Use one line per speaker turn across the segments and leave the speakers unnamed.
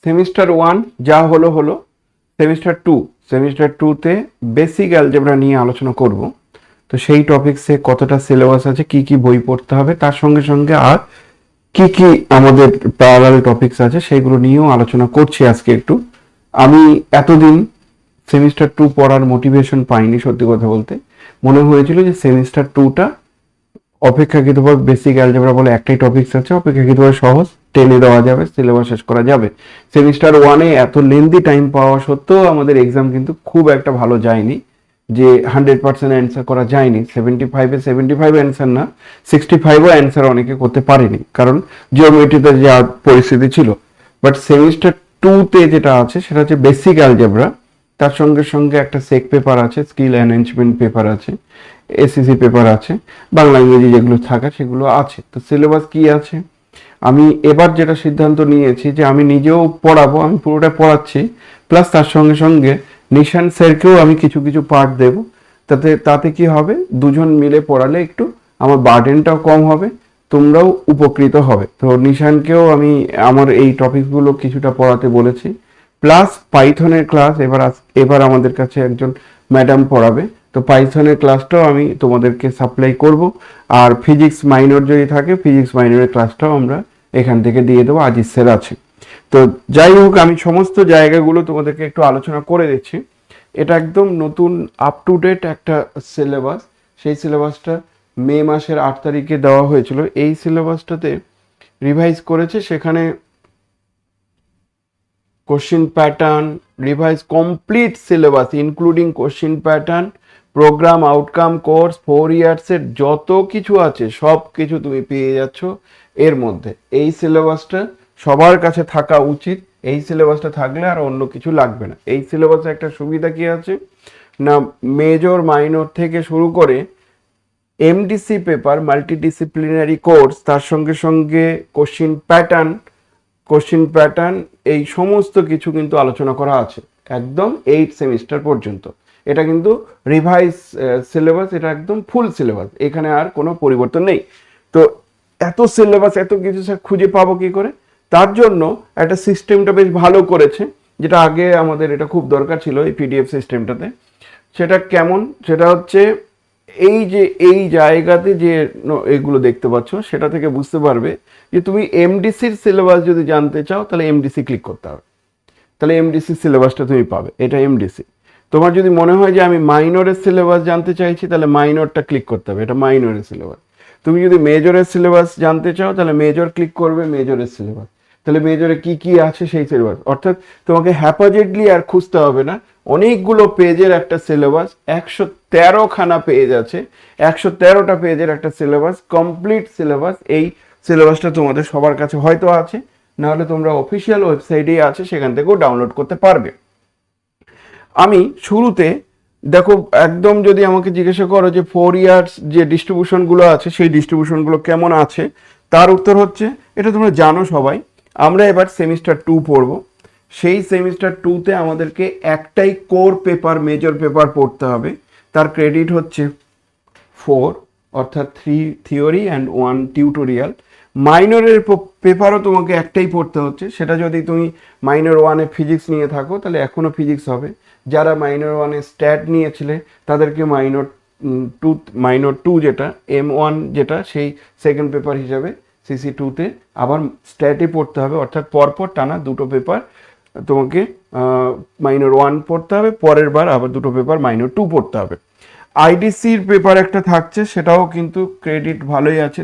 Semester 1 যা হলো হলো। সেমিস্টার 2তে বেসিক অ্যালজেব্রা নিয়ে আলোচনা করব। তো সেই টপিকসে কতটা সিলেবাস আছে, কি কি বই পড়তে হবে, তার সঙ্গে সঙ্গে আর কি কি আমাদের প্যারালাল টপিকস আছে সেগুলো নিয়েও আলোচনা করছি আজকে একটু। আমি এতদিন সেমিস্টার 2 পড়ার মোটিভেশন পাইনি, সত্যি কথা বলতে। মনে হয়েছিল যে সেমিস্টার 2টা অপেক্ষাকৃতভাবে বেসিক অ্যালজেব্রা বলে একটাই টপিকস আছে, অপেক্ষাকৃতভাবে সহজ, টেনে দেওয়া যাবে, সিলেবাস শেষ করা যাবে। সেমিস্টার 1-এ এত লেন্দি টাইম পাওয়া সত্ত্বেও আমাদের এক্সাম কিন্তু খুব একটা ভালো যায়নি, যে 100% অ্যান্সার করা যায়নি। 75 অ্যান্সার না, 65ও অ্যান্সার অনেকে করতে পারেনি, কারণ জিওমেট্রিতে যা পরিস্থিতি ছিল। বাট সেমিস্টার 2তে যেটা আছে সেটা হচ্ছে বেসিক অ্যালজেব্রা, তার সঙ্গে সঙ্গে একটা সেক পেপার আছে, স্কিল এনহ্যান্সমেন্ট পেপার আছে, এসএসসি পেপার আছে, বাংলা ইংরেজি যেগুলো থাকা সেগুলো আছে। তো সিলেবাস কি আছে, আমি এবার যেটা সিদ্ধান্ত নিয়েছি যে আমি নিজেও পড়াবো, আমি পুরোটা পড়াচ্ছি, প্লাস তার সঙ্গে সঙ্গে নিশান স্যারকেও আমি কিছু কিছু পার্ট দেব। তাতে কি হবে, দুজন মিলে পড়ালে একটু আমার বার্ডেনটাও কম হবে, তোমরাও উপকৃত হবে। তো নিশানকেও আমি আমার এই টপিকগুলো কিছুটা পড়াতে বলেছি। প্লাস পাইথনের ক্লাস এবার আমাদের কাছে একজন ম্যাডাম পড়াবে, তো পাইথনের ক্লাসটাও আমি তোমাদেরকে সাপ্লাই করব। আর ফিজিক্স মাইনর যদি থাকে, ফিজিক্স মাইনরের ক্লাসটাও আমরা এখান থেকে দিয়ে দেবো, আজিজ স্যার আছে। তো যাই হোক, আমি সমস্ত জায়গাগুলো তোমাদেরকে একটু আলোচনা করে দিচ্ছি। এটা একদম নতুন আপ টু ডেট একটা সিলেবাস। সেই সিলেবাসটা মে মাসের 8 তারিখে দেওয়া হয়েছিল। এই সিলেবাসটাতে রিভাইজ করেছে, সেখানে question pattern revise, complete syllabus including question pattern, program, outcome, course, 4 ইয়ার্সের যত কিছু আছে সব কিছু তুমি পেয়ে যাচ্ছ এর মধ্যে। এই সিলেবাসটা সবার কাছে থাকা উচিত। এই সিলেবাসটা থাকলে আর অন্য কিছু লাগবে না। এই সিলেবাসে একটা সুবিধা কি আছে না, মেজর মাইনর থেকে শুরু করে এমডিসি পেপার, মাল্টিডিসিপ্লিনারি কোর্স, তার সঙ্গে সঙ্গে কোশ্চিন প্যাটার্ন এই সমস্ত কিছু কিন্তু আলোচনা করা আছে একদম 8 সেমিস্টার পর্যন্ত। এটা কিন্তু রিভাইজ সিলেবাস, এটা একদম ফুল সিলেবাস, এখানে আর কোনো পরিবর্তন নেই। তো এত সিলেবাস, এত কিছু স্যার খুঁজে পাবো কি করে? তার জন্য একটা সিস্টেমটা বেশ ভালো করেছে, যেটা আগে আমাদের এটা খুব দরকার ছিল এই পিডিএফ সিস্টেমটাতে। সেটা কেমন, সেটা হচ্ছে এই যে এই জায়গাতে যে এগুলো দেখতে পাচ্ছ, সেটা থেকে বুঝতে পারবে যে তুমি এমডিসির সিলেবাস যদি জানতে চাও তাহলে এমডিসি ক্লিক করতে হবে, তাহলে এমডিসি সিলেবাসটা তুমি পাবে। এটা এমডিসি। তোমার যদি মনে হয় যে আমি মাইনরের সিলেবাস জানতে চাইছি, তাহলে মাইনরটা ক্লিক করতে হবে, এটা মাইনরের সিলেবাস। তুমি যদি মেজরের সিলেবাস জানতে চাও তাহলে মেজর ক্লিক করবে, মেজরের সিলেবাস। তাহলে মেজরে কি কি আছে সেই সিলেবাস, অর্থাৎ তোমাকে হ্যাপাজেডলি আর খুঁজতে হবে না। অনেকগুলো পেজের একটা সিলেবাস, 113খানা পেজ আছে, 113টা পেজের একটা সিলেবাস, কমপ্লিট সিলেবাস। এই সিলেবাসটা তোমাদের সবার কাছে হয়তো আছে, নাহলে তোমরা অফিসিয়াল ওয়েবসাইটেই আছে, সেখান থেকেও ডাউনলোড করতে পারবে। আমি শুরুতে দেখো, একদম যদি আমাকে জিজ্ঞাসা করো যে 4 ইয়ার্স যে ডিস্ট্রিবিউশনগুলো আছে সেই ডিস্ট্রিবিউশনগুলো কেমন আছে, তার উত্তর হচ্ছে, এটা তোমরা জানো সবাই, আমরা এবার সেমিস্টার 2 পড়ব। সেই সেমিস্টার 2তে আমাদেরকে একটাই কোর পেপার, মেজর পেপার পড়তে হবে। তার ক্রেডিট হচ্ছে 4, অর্থাৎ 3 থিওরি অ্যান্ড 1 টিউটোরিয়াল। মাইনরের পেপারও তোমাকে একটাই পড়তে হচ্ছে, সেটা যদি তুমি মাইনর 1-এ ফিজিক্স নিয়ে থাকো তাহলে এখনও ফিজিক্স হবে। যারা মাইনর 1-এ স্ট্যাট নিয়েছিলে তাদেরকে মাইনর 2 যেটা M1 যেটা, সেই সেকেন্ড পেপার হিসাবে CC2-তে আবার স্ট্যাটই পড়তে হবে, অর্থাৎ পরপর টানা দুটো পেপার তোমাকে মাইনর 1 পড়তে হবে, পরের বার আবার দুটো পেপার মাইনর 2 পড়তে হবে। আইডিসির পেপার একটা থাকছে, সেটাও কিন্তু ক্রেডিট ভালোই আছে,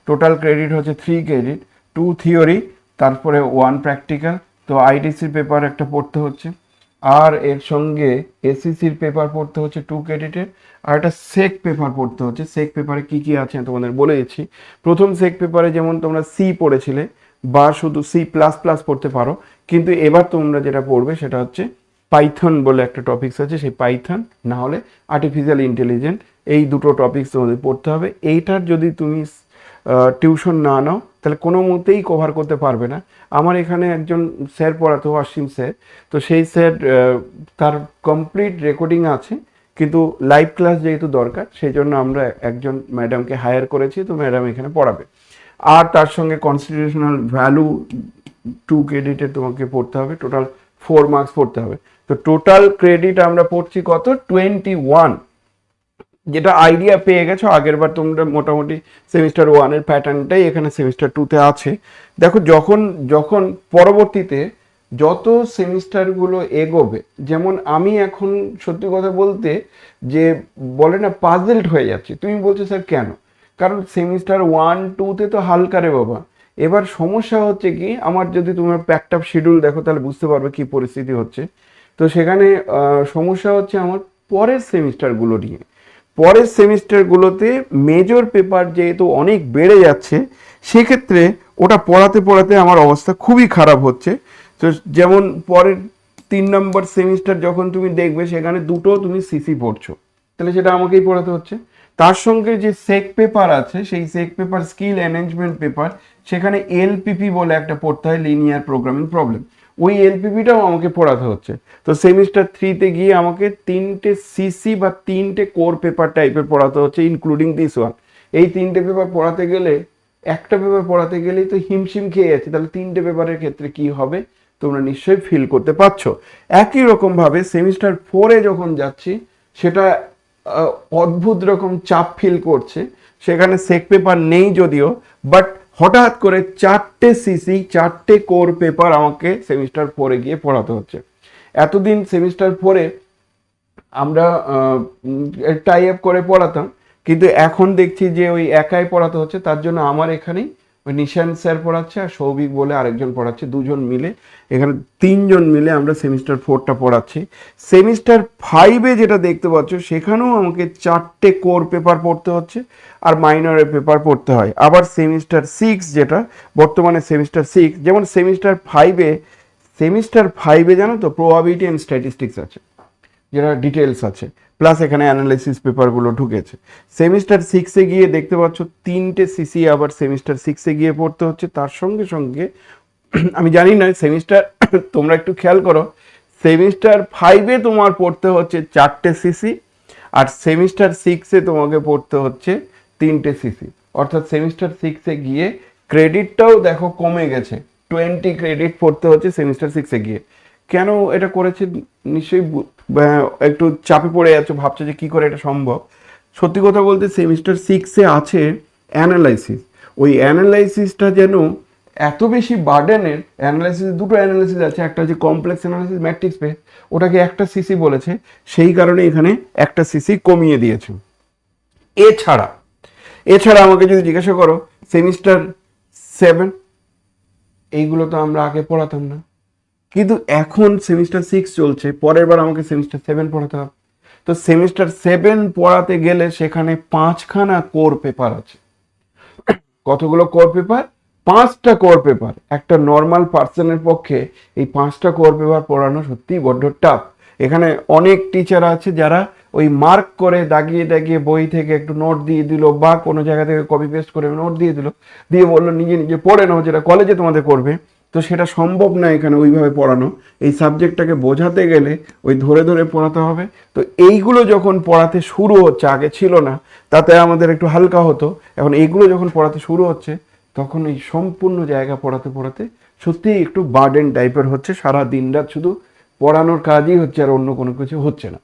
টোটাল ক্রেডিট হচ্ছে 3 ক্রেডিট, 2 থিওরি তারপরে 1 প্র্যাকটিক্যাল। তো আইডিসির পেপার একটা পড়তে হচ্ছে, আর এর সঙ্গে এসিসির পেপার পড়তে হচ্ছে 2 ক্রেডিটের, আর একটা সেক পেপার পড়তে হচ্ছে। সেক পেপারে কি কি আছে তোমাদের বলে দিচ্ছি। প্রথম সেক পেপারে যেমন তোমরা সি পড়েছিলে বা শুধু C++ পড়তে পারো, কিন্তু এবার তোমরা যেটা পড়বে সেটা হচ্ছে পাইথন বলে একটা টপিকস আছে, সেই পাইথন না হলে আর্টিফিশিয়াল ইন্টেলিজেন্স, এই দুটো টপিকস তোমাদের পড়তে হবে। এইটার যদি তুমি টিউশন না নাও তাহলে কোনো মতেই কভার করতে পারবে না। আমার এখানে একজন স্যার পড়াতো, অসীম স্যার, তো সেই স্যার তার কমপ্লিট রেকর্ডিং আছে, কিন্তু লাইভ ক্লাস যেহেতু দরকার সেই জন্য আমরা একজন ম্যাডামকে হায়ার করেছি, তো ম্যাডাম এখানে পড়াবে। আর তার সঙ্গে কনস্টিটিউশনাল ভ্যালু 2 ক্রেডিটের তোমাকে পড়তে হবে, টোটাল 4 মার্কস পড়তে হবে। তো টোটাল ক্রেডিট আমরা পড়ছি কত, 21, যেটা আইডিয়া পেয়ে গেছো আগের বার তোমরা মোটামুটি সেমিস্টার 1-এর প্যাটার্নটাই এখানে সেমিস্টার 2-তে আছে। দেখো যখন যখন পরবর্তীতে যত সেমিস্টারগুলো এগোবে, যেমন আমি এখন সত্যি কথা বলতে যে বলে না পাজলড হয়ে যাচ্ছি। তুমি বলছো স্যার কেন? কারণ সেমিস্টার 1-2-তে তো হালকা রে বাবা। এবার সমস্যা হচ্ছে কি, আমার যদি তোমার প্যাকড আপ শিডিউল দেখো তাহলে বুঝতে পারবে কি পরিস্থিতি হচ্ছে। তো সেখানে সমস্যা হচ্ছে আমার পরের সেমিস্টারগুলো নিয়ে। পরের সেমিস্টারগুলোতে মেজর পেপার যেহেতু অনেক বেড়ে যাচ্ছে, সেক্ষেত্রে ওটা পড়াতে পড়াতে আমার অবস্থা খুবই খারাপ হচ্ছে। তো যেমন পরের 3 নম্বর সেমিস্টার যখন তুমি দেখবে সেখানে দুটো তুমি সিসি পড়ছো, তাহলে সেটা আমাকেই পড়াতে হচ্ছে। তার সঙ্গে যে সেক পেপার আছে, সেই সেক পেপার স্কিল অ্যারেঞ্জমেন্ট পেপার, সেখানে এলপিপি বলে একটা পড়তে হয়, লিনিয়ার প্রোগ্রামিং প্রবলেম, ওই এলপিপিটাও আমাকে পড়াতে হচ্ছে। তো সেমিস্টার 3-তে গিয়ে আমাকে 3টে সিসি বা 3টে কোর পেপার টাইপের পড়াতে হচ্ছে, ইনক্লুডিং দিস ওয়ান। এই 3টে পেপার পড়াতে গেলে, একটা পেপার পড়াতে গেলেই তো হিমশিম খেয়ে যাচ্ছে, তাহলে 3টে পেপারের ক্ষেত্রে কি হবে তোমরা নিশ্চয়ই ফিল করতে পারছো। একই রকমভাবে সেমিস্টার 4-এ যখন যাচ্ছি, সেটা অদ্ভুত রকম চাপ ফিল করছে। সেখানে সেক পেপার নেই যদিও, বাট হঠাৎ করে 4টে সিসি 4টে কোর পেপার আমাকে সেমিস্টার 4-এ গিয়ে পড়াতে হচ্ছে। এতদিন সেমিস্টার 4-এ আমরা টাই আপ করে পড়াতাম, কিন্তু এখন দেখছি যে ওই একাই পড়াতে হচ্ছে। তার জন্য আমার এখানেই ওই নিশান স্যার পড়াচ্ছে আর সৌভিক বলে আরেকজন পড়াচ্ছে, দুজন মিলে এখানে 3জন মিলে আমরা সেমিস্টার 4টা পড়াচ্ছি। সেমিস্টার 5-এ যেটা দেখতে পাচ্ছ সেখানেও আমাকে 4টে কোর পেপার পড়তে হচ্ছে আর মাইনরের পেপার পড়তে হয়। আবার সেমিস্টার 6 যেটা বর্তমানে সেমিস্টার 6, যেমন সেমিস্টার 5-এ জানো তো প্রবাবিলিটি অ্যান্ড স্ট্যাটিস্টিক্স আছে, যেটা ডিটেলস আছে, প্লাস এখানে অ্যানালাইসিস পেপারগুলো ঢুকেছে। সেমিস্টার 6-এ গিয়ে দেখতে পাচ্ছ 3টে সিসি আবার সেমিস্টার 6-এ গিয়ে পড়তে হচ্ছে। তার সঙ্গে সঙ্গে আমি জানি না সেমিস্টার তোমরা একটু খেয়াল করো, সেমিস্টার 5-এ তোমার পড়তে হচ্ছে 4টে সিসি আর সেমিস্টার 6-এ তোমাকে পড়তে হচ্ছে 3টে সিসি। অর্থাৎ সেমিস্টার 6-এ গিয়ে ক্রেডিটটাও দেখো কমে গেছে, 20 ক্রেডিট পড়তে হচ্ছে সেমিস্টার 6-এ গিয়ে। কেন এটা করেছে নিশ্চয়ই একটু চাপে পড়ে যাচ্ছ, ভাবছো যে কি করে এটা সম্ভব। সত্যি কথা বলতে সেমিস্টার 6-এ আছে অ্যানালাইসিস। ওই অ্যানালাইসিসটা যেন এত বেশি বার্ডেনের, অ্যানালাইসিস দুটো অ্যানালাইসিস আছে, একটা হচ্ছে কমপ্লেক্স অ্যানালাইসিস ম্যাট্রিক্স বেস, ওটাকে একটা সিসি বলেছে, সেই কারণে এখানে একটা সিসি কমিয়ে দিয়েছে। এছাড়া এছাড়া আমাকে যদি জিজ্ঞাসা করো সেমিস্টার 7, এইগুলো তো আমরা আগে পড়াতাম না, কিন্তু এখন সেমিস্টার 6 চলছে, পরের বার আমাকে সেমিস্টার 7 পড়াতে হবে। তো সেমিস্টার 7 পড়াতে গেলে সেখানে 5খানা কোর পেপার আছে। কতগুলো কোর পেপার? 5টা কোর পেপার। একটা নর্মাল পার্সনের পক্ষে এই 5টা কোর পেপার পড়ানো সত্যিই বড্ড টাফ। এখানে অনেক টিচার আছে যারা ওই মার্ক করে দাগিয়ে দাগিয়ে বই থেকে একটু নোট দিয়ে দিল বা কোনো জায়গা থেকে কপি পেস্ট করে নোট দিয়ে দিল, দিয়ে বললো নিজে নিজে পড়ে নাও, যেটা কলেজে তোমাদের করবে। তো সেটা সম্ভব না এখানে ওইভাবে পড়ানো। এই সাবজেক্টটাকে বোঝাতে গেলে ওই ধরে ধরে পড়াতে হবে। তো এইগুলো যখন পড়াতে শুরু হচ্ছে, আগে ছিল না, তাতে আমাদের একটু হালকা হতো, এখন এইগুলো যখন পড়াতে শুরু হচ্ছে তখন এই সম্পূর্ণ জায়গা পড়াতে পড়াতে সত্যিই একটু বার্ডেন টাইপের হচ্ছে। সারা দিন রাত শুধু পড়ানোর কাজই হচ্ছে, আর অন্য কোনো কিছু হচ্ছে না।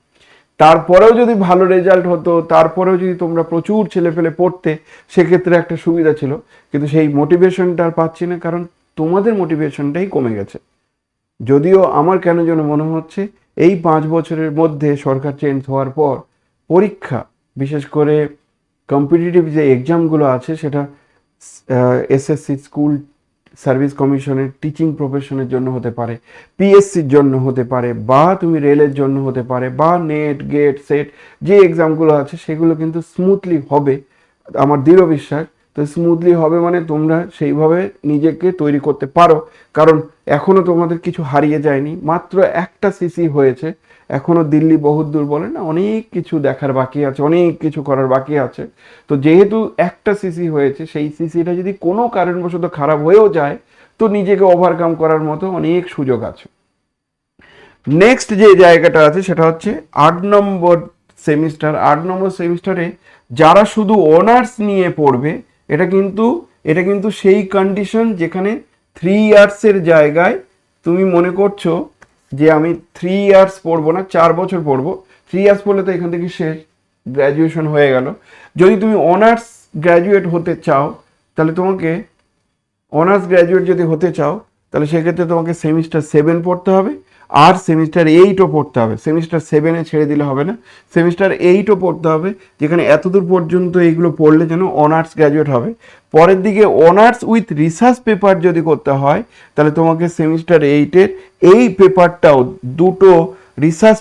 তারপরেও যদি ভালো রেজাল্ট হতো, তারপরেও যদি তোমরা প্রচুর ছেলেপেলে পড়তে, সেক্ষেত্রে একটা সুবিধা ছিল। কিন্তু সেই মোটিভেশনটা আর পাচ্ছি না, কারণ তোমাদের মোটিভেশনটাই কমে গেছে। যদিও আমার কেন যেন মনে হচ্ছে এই 5 বছরের মধ্যে সরকার চেঞ্জ হওয়ার পর পরীক্ষা, বিশেষ করে কম্পিটিটিভ যে এক্সামগুলো আছে, সেটা এসএসসি স্কুল সার্ভিস কমিশনের টিচিং প্রফেশনের জন্য হতে পারে, পিএসসির জন্য হতে পারে, বা তুমি রেলের জন্য হতে পারে, বা নেট গেট সেট যে এক্সামগুলো আছে সেগুলো কিন্তু স্মুথলি হবে, আমার দৃঢ় বিশ্বাস। তো স্মুথলি হবে মানে তোমরা সেইভাবে নিজেকে তৈরি করতে পারো, কারণ এখনো তোমাদের কিছু হারিয়ে যায়নি, মাত্র একটা সিসি হয়েছে, এখনো দিল্লি বহুত দূর বলে না, অনেক কিছু দেখার বাকি আছে, অনেক কিছু করার বাকি আছে। তো যেহেতু একটা সিসি হয়েছে, সেই সিসিটা যদি কোনো কারণবশত খারাপ হয়েও যায়, তো নিজেকে ওভারকাম করার মতো অনেক সুযোগ আছে। নেক্সট যে জায়গাটা আছে সেটা হচ্ছে 8 নম্বর সেমিস্টার। 8 নম্বর সেমিস্টারে যারা শুধু অনার্স নিয়ে পড়বে, এটা কিন্তু সেই কন্ডিশন যেখানে 3 ইয়ার্সের জায়গায় তুমি মনে করছো যে আমি 3 ইয়ার্স পড়বো না, 4 বছর পড়বো, 3 ইয়ার্স পড়লে তো এখান থেকে শেষ, গ্র্যাজুয়েশন হয়ে গেল। যদি তুমি অনার্স গ্র্যাজুয়েট হতে চাও তাহলে তোমাকে, অনার্স গ্র্যাজুয়েট যদি হতে চাও তাহলে সেক্ষেত্রে তোমাকে সেমিস্টার 7 পড়তে হবে, আর সেমিস্টার 8ও পড়তে হবে। সেমিস্টার 7-এ ছেড়ে দিলে হবে না, সেমিস্টার 8ও পড়তে হবে, যেখানে এতদূর পর্যন্ত এইগুলো পড়লে যেন অনার্স গ্র্যাজুয়েট হবে। পরের দিকে অনার্স উইথ রিসার্চ পেপার যদি করতে হয় তাহলে তোমাকে সেমিস্টার 8-এর এই পেপারটাও, দুটো রিসার্চ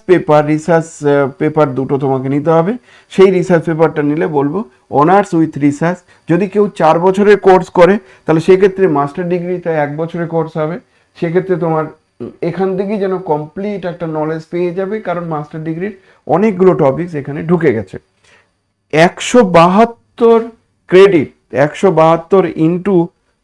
পেপার দুটো তোমাকে নিতে হবে। সেই রিসার্চ পেপারটা নিলে বলবো অনার্স উইথ রিসার্চ। যদি কেউ 4 বছরের কোর্স করে তাহলে সেক্ষেত্রে মাস্টার ডিগ্রিটা 1 বছরের কোর্স হবে। সেক্ষেত্রে তোমার এখান থেকেই যেন কমপ্লিট একটা নলেজ পেয়ে যাবে, কারণ মাস্টার ডিগ্রির অনেকগুলো টপিকস এখানে ঢুকে গেছে। 172 ক্রেডিট, 172 ইন্টু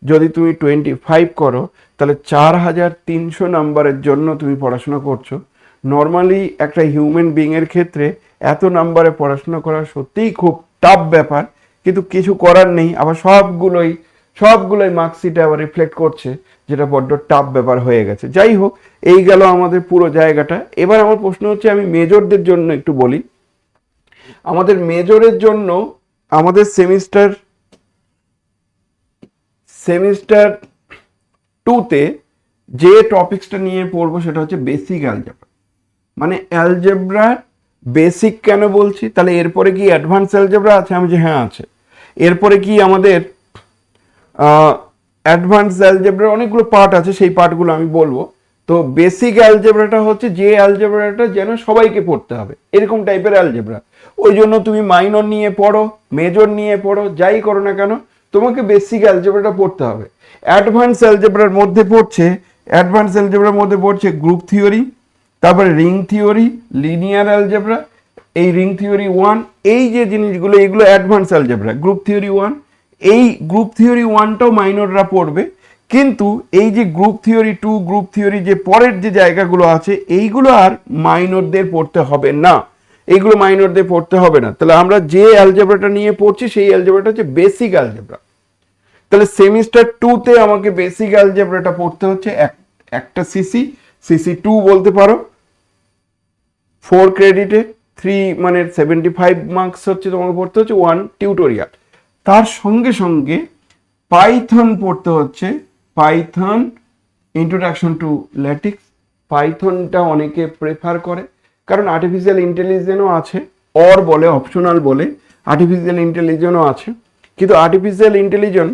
যদি তুমি 25 করো তাহলে 4300 নাম্বারের জন্য তুমি পড়াশোনা করছো। নর্মালি একটা হিউম্যান বিংয়ের ক্ষেত্রে এত নাম্বারে পড়াশোনা করা সত্যিই খুব টাফ ব্যাপার, কিন্তু কিছু করার নেই। আবার সবগুলোই মার্কশিটে আবার রিফ্লেক্ট করছে, যেটা বড্ড টাফ ব্যাপার হয়ে গেছে। যাই হোক, এই গেল আমাদের পুরো জায়গাটা। এবার আমার প্রশ্ন হচ্ছে, আমি মেজরদের জন্য একটু বলি। আমাদের মেজরের জন্য আমাদের সেমিস্টার 2-তে যে টপিক্সটা নিয়ে পড়বো সেটা হচ্ছে বেসিক অ্যালজেব্রা। মানে অ্যালজেব্রার বেসিক কেন বলছি, তাহলে এরপরে কি অ্যাডভান্স অ্যালজেব্রা আছে? আমি যে হ্যাঁ আছে। এরপরে কি আমাদের অ্যাডভান্স অ্যালজেব্রার অনেকগুলো পার্ট আছে, সেই পার্টগুলো আমি বলবো। তো বেসিক অ্যালজেব্রাটা হচ্ছে যে অ্যালজেব্রাটা যেন সবাইকে পড়তে হবে, এরকম টাইপের অ্যালজেব্রা। ওই জন্য তুমি মাইনর নিয়ে পড়ো, মেজর নিয়ে পড়ো, যাই করো না কেন, তোমাকে বেসিক অ্যালজেব্রাটা পড়তে হবে। অ্যাডভান্স অ্যালজেব্রার মধ্যে পড়ছে গ্রুপ থিওরি, তারপরে রিং থিওরি, লিনিয়ার অ্যালজেব্রা, এই রিং থিওরি 1, এই যে জিনিসগুলো এগুলো অ্যাডভান্স অ্যালজেব্রা। গ্রুপ থিওরি 1, এই গ্রুপ থিওরি 1টাও মাইনররা পড়বে, কিন্তু এই যে গ্রুপ থিওরি 2, গ্রুপ থিওরি যে পরের যে জায়গাগুলো আছে এইগুলো আর মাইনরদের পড়তে হবে না, এইগুলো মাইনরদের পড়তে হবে না। তাহলে আমরা যে অ্যালজেব্রাটা নিয়ে পড়ছি সেই অ্যালজেব্রাটা হচ্ছে বেসিক অ্যালজেব্রা। তাহলে সেমিস্টার 2-তে আমাকে বেসিক অ্যালজেব্রাটা পড়তে হচ্ছে একটা সিসি 2 বলতে পারো, 4 ক্রেডিটে 3 মানে 75 মার্কস হচ্ছে তোমাকে পড়তে হচ্ছে 1 টিউটোরিয়াল। তার সঙ্গে সঙ্গে পাইথন পড়তে হচ্ছে, পাইথন ইন্ট্রোডাকশন টু ল্যাটিক্স। পাইথনটা অনেকে প্রেফার করে, কারণ আর্টিফিশিয়াল ইন্টেলিজেন্সও আছে, বলে অপশনাল বলে আর্টিফিশিয়াল ইন্টেলিজেন্সও আছে। কিন্তু আর্টিফিশিয়াল ইন্টেলিজেন্স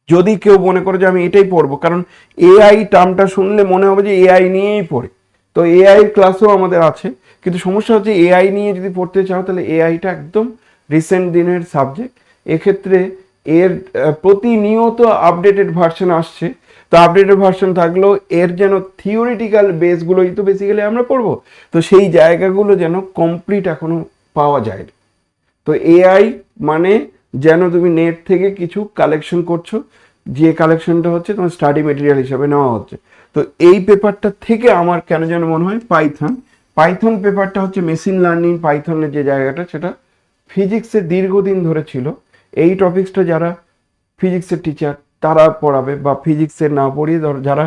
যদি কেউ মনে করে যে আমি এটাই পড়বো, কারণ এআই টার্মটা শুনলে মনে হবে যে এআই নিয়েই পড়ে, তো এআই ক্লাসও আমাদের আছে। কিন্তু সমস্যা হচ্ছে এআই নিয়ে যদি পড়তে চাও তাহলে এআইটা একদম রিসেন্ট দিনের সাবজেক্ট। এক্ষেত্রে এর প্রতিনিয়ত আপডেটেড ভার্সন আসছে, তো আপডেটেড ভার্সন থাকলেও এর যেন থিওরিটিক্যাল বেসগুলোই তো বেসিক্যালি আমরা পড়বো, তো সেই জায়গাগুলো যেন কমপ্লিট এখনো পাওয়া যায়। তো এআই মানে যেন তুমি নেট থেকে কিছু কালেকশন করছো, যে কালেকশনটা হচ্ছে তোমার স্টাডি মেটেরিয়াল হিসাবে নেওয়া হচ্ছে। তো এই পেপারটা থেকে আমার কেন যেন মনে হয় পাইথন পেপারটা হচ্ছে মেশিন লার্নিং। পাইথনের যে জায়গাটা সেটা ফিজিক্সে দীর্ঘদিন ধরে ছিল। এই টপিক্সটা যারা ফিজিক্সের টিচার তারা পড়াবে, বা ফিজিক্সের না পড়িয়ে যারা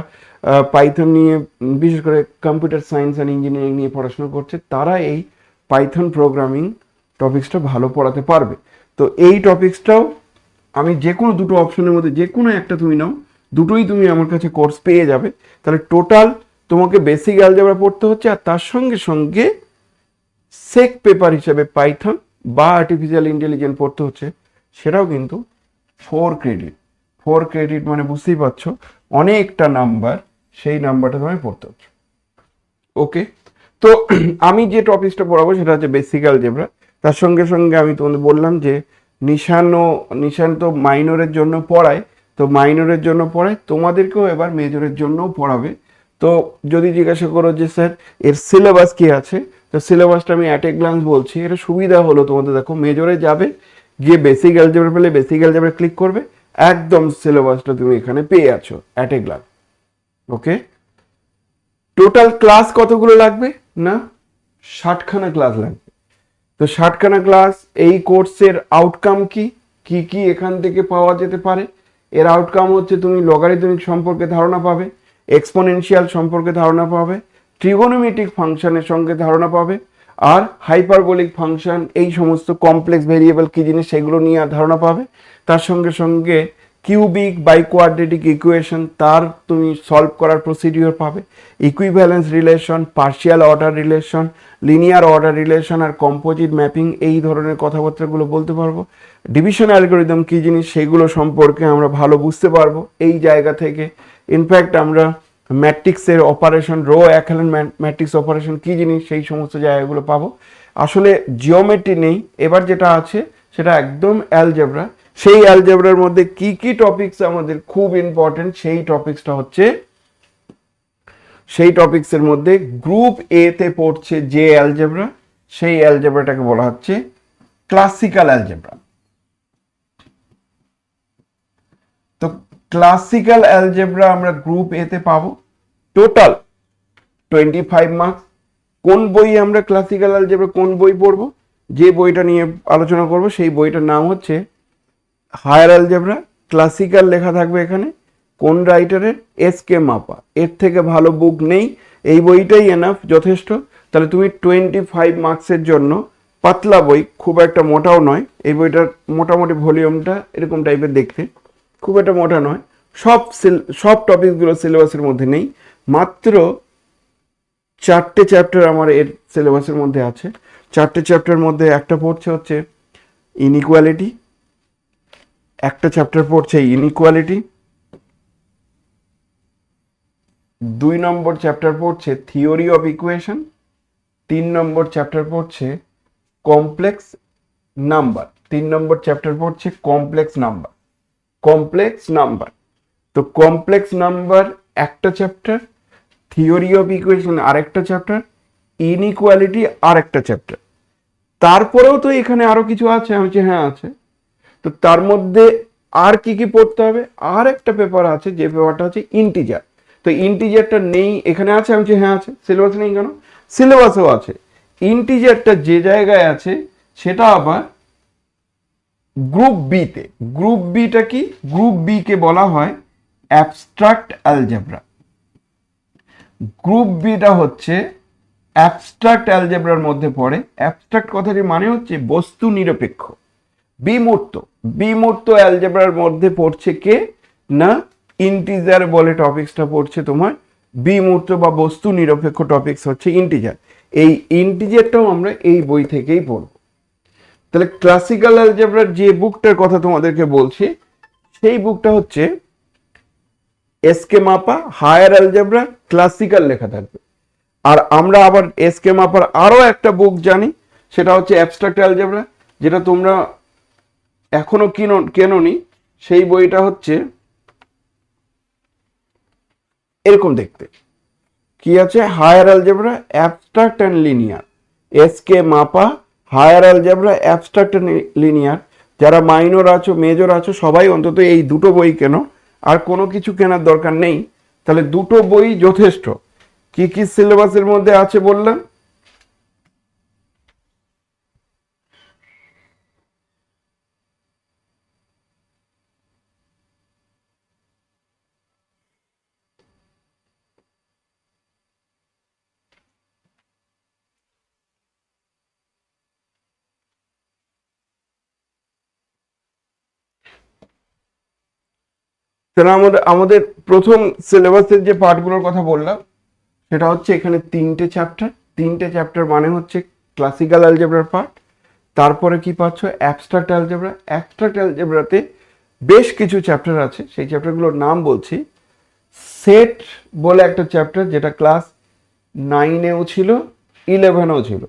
পাইথন নিয়ে বিশেষ করে কম্পিউটার সায়েন্স অ্যান্ড ইঞ্জিনিয়ারিং নিয়ে পড়াশোনা করছে তারা এই পাইথন প্রোগ্রামিং টপিক্সটা ভালো পড়াতে পারবে। তো এই টপিক্সটাও আমি যে কোনো দুটো অপশনের মধ্যে যে কোনো একটা তুমি নাও, দুটোই তুমি আমার কাছে কোর্স পেয়ে যাবে। তাহলে টোটাল তোমাকে বেসিক অ্যালজেব্রা পড়তে হচ্ছে, আর তার সঙ্গে সঙ্গে সেক পেপার হিসেবে পাইথন বা আর্টিফিশিয়াল ইন্টেলিজেন্স পড়তে হচ্ছে, সেটাও কিন্তু 4 ক্রেডিট মানে বুঝতেই পারছো অনেকটা নাম্বার, সেই নাম্বারটা তোমায় পড়তে হচ্ছে। ওকে, তো আমি যে টপিকসটা পড়াবো সেটা হচ্ছে বেসিক অ্যালজেব্রা। তার সঙ্গে সঙ্গে আমি তোমাদের বললাম যে নিশান তো মাইনরের জন্য পড়ায়, তো মাইনরের জন্য পড়ায়, তোমাদেরকেও এবার মেজরের জন্যও পড়াবে। তো যদি জিজ্ঞাসা করো যে স্যার এর সিলেবাস কি আছে, তো সিলেবাসটা আমি অ্যাট এ গ্লান্স বলছি। এটা সুবিধা হলো তোমাদের, দেখো মেজরে যাবে, গিয়ে বেসিক অ্যালজেব্রা পেলে বেসিক অ্যালজেব্রা ক্লিক করবে, একদম সিলেবাসটা তুমি এখানে পেয়ে আছো at a glance. Okay, total class কতগুলো লাগবে না, 60খানা ক্লাস লাগবে। তো 60খানা ক্লাস, এই কোর্সের আউটকাম কি কি এখান থেকে পাওয়া যেতে পারে, এর আউটকাম হচ্ছে তুমি লগারিদমিক সম্পর্কে ধারণা পাবে, এক্সপোনেনশিয়াল সম্পর্কে ধারণা পাবে, ট্রিগোনোমেট্রিক ফাংশনের সঙ্গে ধারণা পাবে, আর হাইপারবোলিক ফাংশন, এই সমস্ত কমপ্লেক্স ভেরিয়েবল কী জিনিস সেগুলো নিয়ে ধারণা পাবে। তার সঙ্গে সঙ্গে কিউবিক বাইকোয়াড্রেটিক ইকুয়েশন, তার তুমি সলভ করার প্রসিডিওর পাবে, equivalence relation, partial order relation, linear order relation আর কম্পোজিট ম্যাপিং, এই ধরনের কথাবার্তাগুলো বলতে পারবো। ডিভিশন অ্যালগরিদম কী জিনিস সেগুলো সম্পর্কে আমরা ভালো বুঝতে পারবো এই জায়গা থেকে। ইনফ্যাক্ট আমরা ম্যাট্রিক্সের অপারেশন, রো এখানে ম্যাট্রিক্স অপারেশন কী জিনিস সেই সমস্ত জায়গাগুলো পাবো। আসলে জিওমেট্রি নেই, এবার যেটা আছে সেটা একদম অ্যালজেব্রা। সেই অ্যালজেব্রার মধ্যে কি কি টপিকস আমাদের খুব ইম্পর্টেন্ট, সেই টপিকসটা হচ্ছে, সেই টপিকসের মধ্যে গ্রুপ এ তে পড়ছে যে অ্যালজেব্রা, সেই অ্যালজেব্রাটাকে বলা হচ্ছে ক্লাসিক্যাল অ্যালজেব্রা। তো ক্লাসিক্যাল অ্যালজেব্রা আমরা গ্রুপ এ তে পাবো, টোটাল 25 মার্কস। কোন বই আমরা ক্লাসিক্যাল অ্যালজেব্রা কোন বই পড়বো, যে বইটা নিয়ে আলোচনা করব সেই বইটার নাম হচ্ছে হায়ার অ্যালজেব্রা। ক্লাসিক্যাল লেখা থাকবে এখানে, কোন রাইটারের, এস.কে. মাপা। এর থেকে ভালো বুক নেই, এই বইটাই এনাফ, যথেষ্ট। তাহলে তুমি 25 মার্কসের জন্য পাতলা বই, খুব একটা মোটাও নয়, এই বইটার মোটামুটি ভলিউমটা এরকম টাইপের দেখতে, খুব একটা মোটা নয়। সব টপিকগুলো সিলেবাসের মধ্যে নেই, মাত্র 4টে চ্যাপ্টার আমার এর সিলেবাসের মধ্যে আছে। 4টে চ্যাপ্টারের মধ্যে একটা পড়ছে হচ্ছে ইনইকুয়ালিটি, একটা চ্যাপ্টার পড়ছে ইনইকুয়ালিটি, 2 নম্বর চ্যাপ্টার পড়ছে theory of equation, 3 number chapter পড়ছে কমপ্লেক্স নাম্বার, 3 নম্বর চ্যাপ্টার পড়ছে কমপ্লেক্স নাম্বার। কমপ্লেক্স নাম্বার, তো কমপ্লেক্স নাম্বার একটা চ্যাপ্টার, থিওরি অফ ইকুয়েশন আরেকটা চ্যাপ্টার, ইনইকুয়ালিটি আরেকটা চ্যাপ্টার। তারপরেও তো এখানে আরো কিছু আছে, আমি বলছি হ্যাঁ আছে। তো তার মধ্যে আর কি কি পড়তে হবে, আর একটা পেপার আছে, যে পেপারটা হচ্ছে ইন্টিজার। তো ইন্টিজারটা নেই এখানে, আছে? আমি বলছি হ্যাঁ আছে। সিলেবাস নেই কেন? সিলেবাসও আছে। ইন্টিজারটা যে জায়গায় আছে সেটা আবার গ্রুপ বিতে। গ্রুপ বিটা কি? গ্রুপ বি কে বলা হয় অ্যাবস্ট্রাক্ট অ্যালজেব্রা। গ্রুপ বিটা হচ্ছে অ্যাবস্ট্রাক্ট অ্যালজেব্রার মধ্যে পড়ে। অ্যাবস্ট্রাক্ট কথাটির মানে হচ্ছে বস্তু নিরপেক্ষ, বিমূর্ত। বিমূর্ত অ্যালজেব্রার মধ্যে পড়ছে কে না, ইন্টিজার বলে টপিক্সটা পড়ছে তোমার, বিমূর্ত বা বস্তু নিরপেক্ষ টপিক্স হচ্ছে ইন্টিজার। এই ইন্টিজারটাও আমরা এই বই থেকেই পড়ব। তাহলে ক্লাসিক্যাল অ্যালজেব্রার যে বুকটার কথা তোমাদেরকে বলছি, সেই বুকটা হচ্ছে S K. Mapa higher algebra, classical লেখা থাকবে। আর আমরা আবার এস.কে. মাপার আরো একটা বুক জানি, সেটা হচ্ছে অ্যাবস্ট্রাক্ট অ্যালজেব্রা, যেটা তোমরা এখনো কেননি। সেই বইটা হচ্ছে এরকম দেখতে, কি আছে, higher algebra abstract and linear, S K. Mapa higher algebra abstract and linear. যারা মাইনর আছো, মেজর আছো, সবাই অন্তত এই দুটো বই কেনো, আর কোনো কিছু কেনার দরকার নেই। তাহলে দুটো বই যথেষ্ট। কি কি সিলেবাসের মধ্যে আছে বললাম, তাহলে আমাদের প্রথম সিলেবাসের যে পার্টগুলোর কথা বললাম, সেটা হচ্ছে এখানে 3টে চ্যাপ্টার। 3টে চ্যাপ্টার মানে হচ্ছে ক্লাসিক্যাল অ্যালজেব্রার পার্ট। তারপরে কি পাচ্ছ, অ্যাবস্ট্রাক্ট অ্যালজেব্রা। অ্যাবস্ট্রাক্ট অ্যালজেব্রাতে বেশ কিছু চ্যাপ্টার আছে, সেই চ্যাপ্টারগুলোর নাম বলছি। সেট বলে একটা চ্যাপ্টার, যেটা ক্লাস 9-এও ছিল, 11-এও ছিল।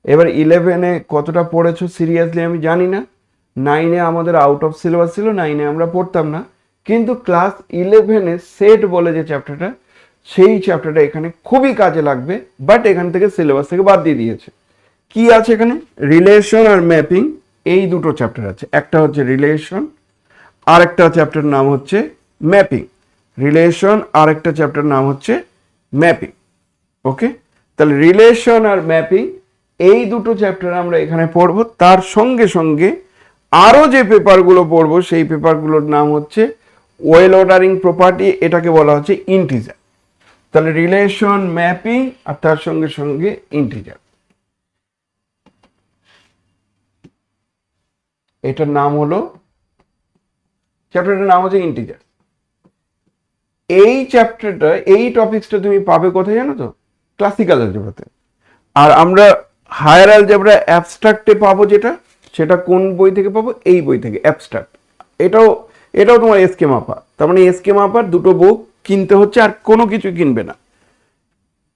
এবার 11-এ কতটা পড়েছো সিরিয়াসলি আমি জানি না, 9-এ আমাদের আউট অফ সিলেবাস ছিল, 9-এ আমরা পড়তাম না। কিন্তু ক্লাস 11-এ সেট বলে যে চ্যাপ্টারটা, সেই চ্যাপ্টারটা এখানে খুবই কাজে লাগবে, বাট এখান থেকে সিলেবাস থেকে বাদ দিয়ে দিয়েছে। কি আছে এখানে, রিলেশন আর ম্যাপিং, এই দুটো চ্যাপ্টার আছে। একটা হচ্ছে রিলেশন, আর একটা চ্যাপ্টার নাম হচ্ছে ম্যাপিং। রিলেশন আর একটা চ্যাপ্টার নাম হচ্ছে ম্যাপিং। ওকে, তাহলে রিলেশন আর ম্যাপিং এই দুটো চ্যাপ্টার আমরা এখানে পড়ব। তার সঙ্গে সঙ্গে আরো যে পেপারগুলো পড়বো, সেই পেপারগুলোর নাম হচ্ছে ওয়েল অর্ডারিং প্রপার্টি, এটাকে বলা হচ্ছে ইন্টিজার। তাহলে রিলেশন ম্যাপিং আর তার সঙ্গে সঙ্গে ইন্টিজার, এটার নাম হলো, চ্যাপ্টারটার নাম হচ্ছে ইন্টিজার। এই চ্যাপ্টারটা, এই টপিকসটা তুমি পাবে কোথায় জানো তো? ক্লাসিক্যাল অ্যালজেব্রাতে। আর আমরা হায়ার অ্যালজেব্রা অ্যাবস্ট্রাক্টে পাবো, যেটা সেটা কোন বই থেকে পাবো? এই বই থেকে, অ্যাবস্ট্রাক্ট। এটাও এটাও তোমার এসকে মাপা। তার মানে এসকে মাপার দুটো বুক কিনতে হচ্ছে, আর কোনো কিছু কিনবে না।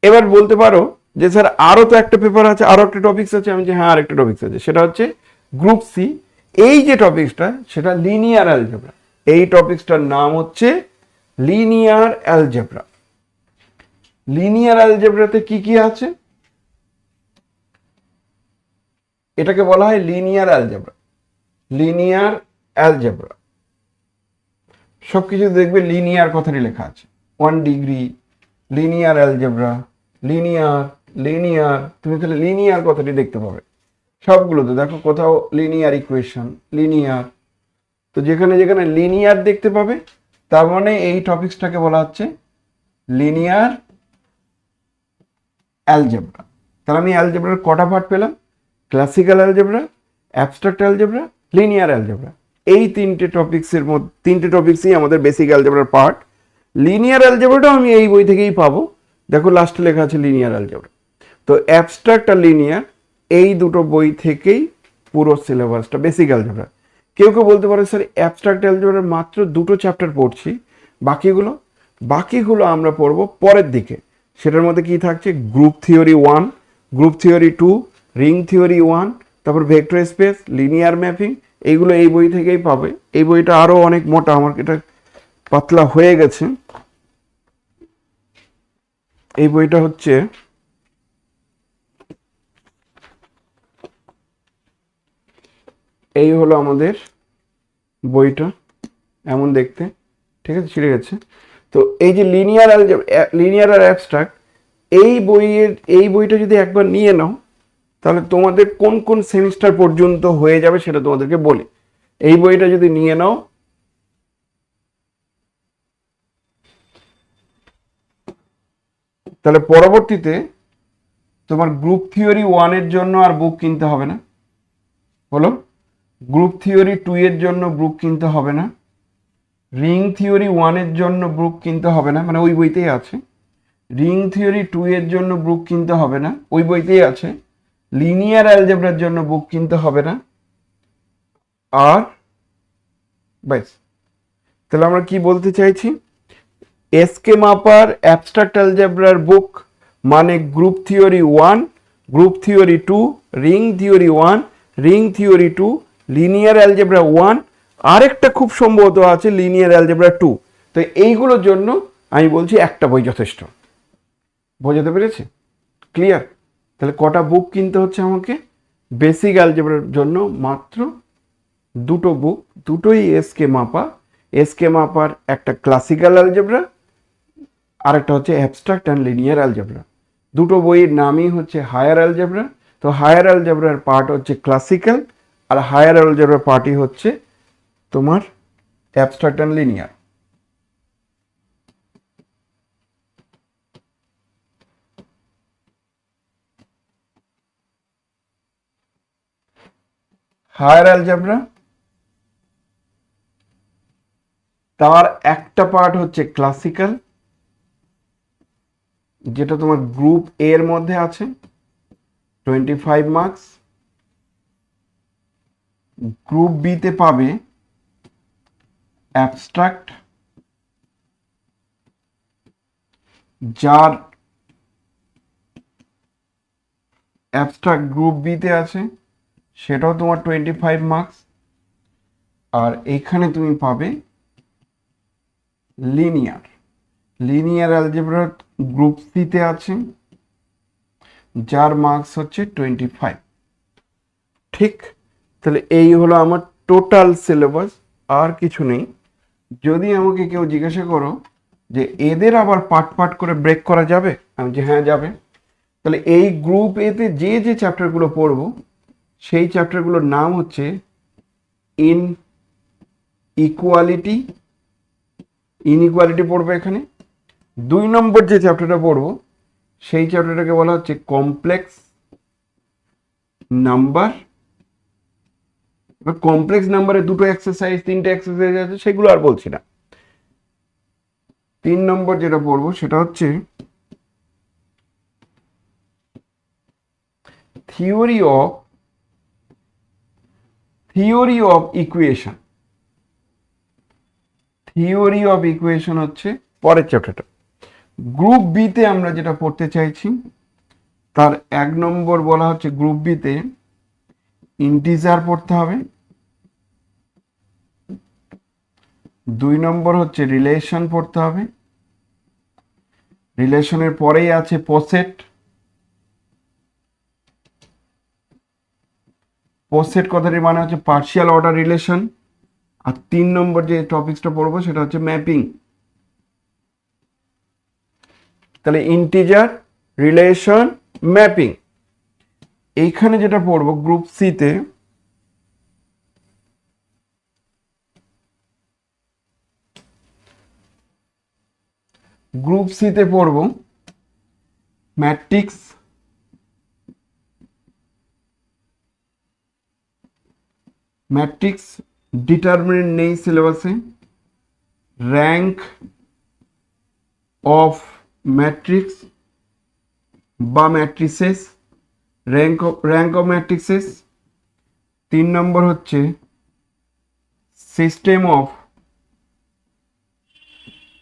এবার বলতে পারো যে স্যার আরও তো একটা পেপার আছে, আরও একটা টপিক্স আছে। আমি যে হ্যাঁ, আর একটা টপিক্স আছে, সেটা হচ্ছে গ্রুপ সি। এই যে টপিক্সটা, সেটা লিনিয়ার অ্যালজেব্রা। এই টপিক্সটার নাম হচ্ছে লিনিয়ার অ্যালজেব্রা। লিনিয়ার অ্যালজেব্রাতে কি কি আছে? এটাকে বলা হয় লিনিয়ার অ্যালজেব্রা। লিনিয়ার অ্যালজেব্রা সবকিছু দেখবে লিনিয়ার কথাটি লেখা আছে। 1 degree, linear algebra, linear, linear, তুমি তাহলে লিনিয়ার কথাটি দেখতে পাবে সবগুলোতে। দেখো কোথাও লিনিয়ার ইকুয়েশন, লিনিয়ার। তো যেখানে যেখানে লিনিয়ার দেখতে পাবে, তার মানে এই টপিক্সটাকে বলা হচ্ছে লিনিয়ার অ্যালজেব্রা। তাহলে আমি অ্যালজেব্রার কটা পার্ট পেলাম? Classical algebra, abstract algebra, linear algebra. এই তিনটে টপিক্সের মধ্যে, তিনটে টপিক্সই আমাদের বেসিক অ্যালজেব্রার পার্ট। লিনিয়ার অ্যালজেব্রাটাও আমি এই বই থেকেই পাবো। দেখো লাস্টে লেখা আছে লিনিয়ার অ্যালজেব্রা। তো অ্যাবস্ট্রাক্ট আর লিনিয়ার, এই দুটো বই থেকেই পুরো সিলেবাসটা বেসিক অ্যালজেব্রা। কেউ কেউ বলতে পারে স্যার অ্যাবস্ট্রাক্ট অ্যালজেব্রার মাত্র 2টো চ্যাপ্টার পড়ছি, বাকিগুলো আমরা পড়বো পরের দিকে। সেটার মধ্যে কি থাকছে? Group theory 1, group theory 2, ring theory 1, তারপর ভেক্টর স্পেস, লিনিয়ার ম্যাপিং। এইগুলো এই বই থেকেই পাবে। এই বইটা আরও অনেক মোটা, আমার এটা পাতলা হয়ে গেছে। এই বইটা হচ্ছে এই হলো আমাদের বইটা, এমন দেখতে, ঠিক আছে, ছিঁড়ে গেছে। তো এই যে লিনিয়ার লিনিয়ার আর অ্যাবস্ট্রাক্ট, এই বইটা যদি একবার নিয়ে নাও, তাহলে তোমাদের কোন কোন সেমিস্টার পর্যন্ত হয়ে যাবে সেটা তোমাদেরকে বলি। এই বইটা যদি নিয়ে নাও, তাহলে পরবর্তীতে তোমার গ্রুপ থিওরি 1-এর জন্য আর বুক কিনতে হবে না, বলো। গ্রুপ থিওরি 2-এর জন্য বুক কিনতে হবে না। রিং থিওরি 1-এর জন্য বুক কিনতে হবে না, মানে ওই বইতেই আছে। রিং থিওরি 2-এর জন্য বুক কিনতে হবে না, ওই বইতেই আছে। লিনিয়ার অ্যালজেব্রার জন্য বুক কিনতে হবে না। আর ব্যাস, তাহলে আমরা কি বলতে চাইছি? এসকে মাপার অ্যাবস্ট্রাক্ট অ্যালজেব্রার বুক মানে group theory 1, group theory 2, ring theory 1, ring theory 2, linear algebra 1, আরেকটা খুব সম্ভবত আছে লিনিয়ার অ্যালজেব্রা 2। তো এইগুলোর জন্য আমি বলছি একটা বই যথেষ্ট। বোঝাতে পেরেছি? ক্লিয়ার? তাহলে কটা বুক কিনতে হচ্ছে আমাকে? বেসিক অ্যালজেব্রার জন্য মাত্র 2টো বুক, দুটোই এসকে মাপা। এসকে মাপার একটা ক্লাসিক্যাল অ্যালজেব্রা, আরেকটা হচ্ছে অ্যাবস্ট্রাক্ট অ্যান্ড লিনিয়ার অ্যালজেব্রা। দুটো বইয়ের নামই হচ্ছে হায়ার অ্যালজেব্রা। তো হায়ার অ্যালজেব্রার পার্ট হচ্ছে ক্লাসিক্যাল, আর হায়ার অ্যালজেব্রার পার্টই হচ্ছে তোমার abstract and linear. Higher algebra, তার একটা পার্ট হচ্ছে ক্লাসিক্যাল, যেটা তোমার গ্রুপ এ এর মধ্যে আছে, 25 মার্কস। গ্রুপ বি তে পাবে অ্যাবস্ট্রাক্ট, যার অ্যাবস্ট্রাক্ট গ্রুপ বি তে আছে, সেটাও তোমার 25 মার্কস। আর এইখানে তুমি পাবে linear, linear algebra group C তে আছে, যার মার্কস হচ্ছে 25। ঠিক? তাহলে এই হলো আমার টোটাল সিলেবাস, আর কিছু নেই। যদি আমাকে কেউ জিজ্ঞাসা করো যে এদের আবার পার্ট পার্ট করে ব্রেক করা যাবে, আমি যে হ্যাঁ যাবে। তাহলে এই গ্রুপ এতে যে যে চ্যাপ্টারগুলো পড়ব, সেই চ্যাপ্টারগুলোর নাম হচ্ছে ইন ইকুয়ালিটি, ইনইকুয়ালিটি পড়বে এখানে। 2 নম্বর যে চ্যাপ্টারটা পড়বো সেই চ্যাপ্টারটাকে বলা হচ্ছে কমপ্লেক্স নাম্বার। কমপ্লেক্স নাম্বারে দুটো এক্সারসাইজ, 3টে এক্সারসাইজ আছে, সেগুলো আর বলছি না। 3 নম্বর যেটা পড়বো সেটা হচ্ছে theory of equation. Theory of equation হচ্ছে পরের চ্যাপ্টারটা। গ্রুপ বি তে আমরা যেটা পড়তে চাইছি তার 1 নম্বর বলা হচ্ছে গ্রুপ বি তে ইন্টিজার পড়তে হবে। 2 নম্বর হচ্ছে রিলেশন পড়তে হবে। রিলেশনের পরেই আছে পসেট। পসেট কথাটির মানে হচ্ছে পার্শিয়াল অর্ডার রিলেশন। আর 3 নম্বর যে টপিকসটা পড়বো সেটা হচ্ছে ম্যাপিং। তাহলে ইন্টিজার, রিলেশন, ম্যাপিং। এইখানে যেটা পড়বো গ্রুপ সি তে পড়বো ম্যাট্রিক্স, ডিটারমিনেন্ট নেই সিলেবাসে। র্যাঙ্ক অফ ম্যাট্রিক্স বা ম্যাট্রিসেস, র্যাঙ্ক অফ ম্যাট্রিক্সেস। 3 নম্বর হচ্ছে সিস্টেম অফ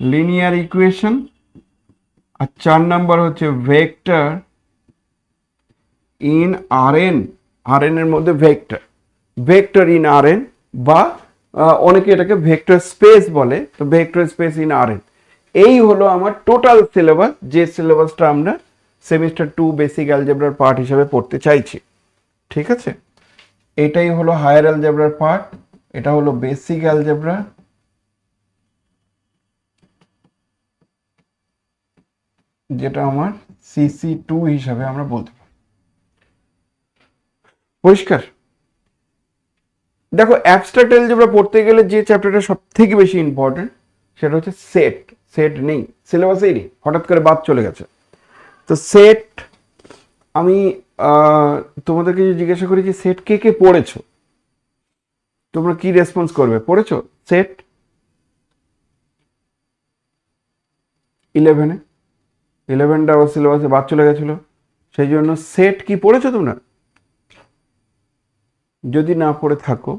লিনিয়ার ইকুয়েশন। আর 4 নম্বর হচ্ছে ভেক্টর ইন আরএন। আরএন এর মধ্যে ভেক্টর ইন আরএন, বা অনেকে এটাকে ভেক্টর স্পেস বলে, তো ভেক্টর স্পেস ইন আরএন। এই হলো আমার টোটাল সিলেবাস, যে সিলেবাসটা আমরা সেমিস্টার 2 বেসিক অ্যালজেব্রার পার্ট হিসেবে পড়তে চাইছি। ঠিক আছে, এটাই হলো হায়ার অ্যালজেব্রার পার্ট, এটা হলো বেসিক অ্যালজেব্রা। যেটা আমার CC2 হিসাবে আমরা বলতে পারি। পরিষ্কার? দেখো, অ্যাবস্ট্রাক্ট অ্যালজেব্রা পড়তে গেলে যে চ্যাপ্টারটা সব থেকে বেশি ইম্পর্টেন্ট সেটা হচ্ছে সেট নেই সিলেবাসেই, নেই, হঠাৎ করে বাদ চলে গেছে। তো সেট আমি তোমাদেরকে যে জিজ্ঞাসা করি যে সেট কে কে পড়েছো, তোমরা কি রেসপন্স করবে? পড়েছো সেট 11টা আবার সিলেবাসে বাদ চলে গেছিল, সেই জন্য সেট কি পড়েছো তোমরা? যদি না পড়ে থাকো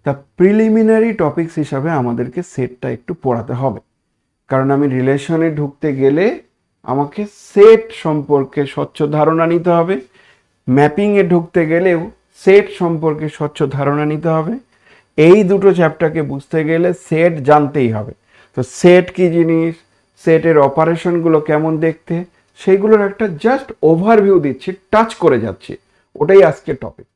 তা প্রিলিমিনারি টপিকস হিসাবে আমাদেরকে সেটটা একটু পড়াতে হবে, কারণ আমি রিলেশনে ঢুকতে গেলে আমাকে সেট সম্পর্কে স্বচ্ছ ধারণা নিতে হবে। ম্যাপিংয়ে ঢুকতে গেলেও সেট সম্পর্কে স্বচ্ছ ধারণা নিতে হবে। এই দুটো চ্যাপ্টারকে বুঝতে গেলে সেট জানতেই হবে। তো সেট কি জিনিস, সেটের অপারেশনগুলো কেমন দেখতে, সেইগুলোর একটা জাস্ট ওভারভিউ দিচ্ছি, টাচ করে যাচ্ছি, ওটাই আজকের টপিক।